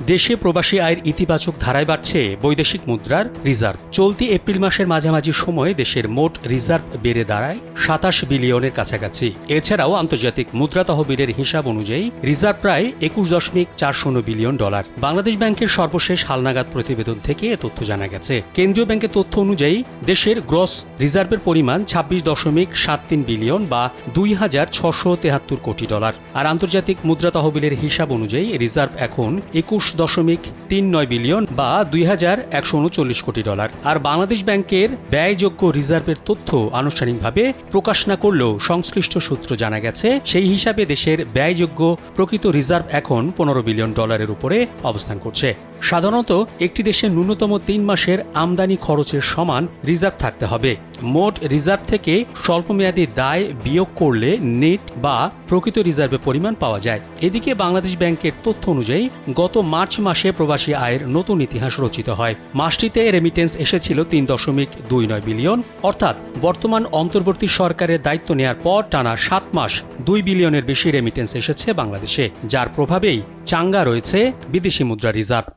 দেশে প্রবাসী আয়ের ইতিবাচক ধারায় বাড়ছে বৈদেশিক মুদ্রার রিজার্ভ। চলতি এপ্রিল মাসের মাঝামাঝি সময়ে দেশের মোট রিজার্ভ বেড়ে দাঁড়ায় ২৭ বিলিয়নের কাছাকাছি। এছাড়াও আন্তর্জাতিক মুদ্রা তহবিলের হিসাব অনুযায়ী রিজার্ভ প্রায় ২১.৪০ বিলিয়ন ডলার। বাংলাদেশ ব্যাংকের সর্বশেষ হালনাগাদ প্রতিবেদন থেকে এ তথ্য জানা গেছে। কেন্দ্রীয় ব্যাংকের তথ্য অনুযায়ী দেশের গ্রস রিজার্ভের পরিমাণ ২৬.৭৩ বিলিয়ন বা ২,৬৭৩ কোটি ডলার। আর আন্তর্জাতিক মুদ্রা তহবিলের হিসাব অনুযায়ী রিজার্ভ এখন ২১.৩৯ বিলিয়ন বা ২,১৩৯ কোটি ডলার। আর বাংলাদেশ ব্যাংকের ব্যয়যোগ্য রিজার্ভের তথ্য আনুষ্ঠানিকভাবে প্রকাশ না করলেও সংশ্লিষ্ট সূত্র জানা গেছে, সেই হিসাবে দেশের ব্যয়যোগ্য প্রকৃত রিজার্ভ এখন ১৫ বিলিয়ন ডলারের উপরে অবস্থান করছে। সাধারণত একটি দেশের ন্যূনতম ৩ মাসের আমদানি খরচের সমান রিজার্ভ থাকতে হবে। মোট রিজার্ভ থেকে স্বল্পমেয়াদী দায় বিয়োগ করলে নেট বা প্রকৃত রিজার্ভের পরিমাণ পাওয়া যায়। এদিকে বাংলাদেশ ব্যাংকের তথ্য অনুযায়ী গত মার্চ মাসে প্রবাসী আয়ের নতুন ইতিহাস রচিত হয়। মাসটিতে রেমিটেন্স এসেছিল ৩.২৯ বিলিয়ন, অর্থাৎ বর্তমান অন্তর্বর্তী সরকারের দায়িত্ব নেয়ার পর টানা ৭ মাস ২ বিলিয়নের বেশি রেমিটেন্স এসেছে বাংলাদেশে, যার প্রভাবেই চাঙ্গা রয়েছে বিদেশি মুদ্রা রিজার্ভ।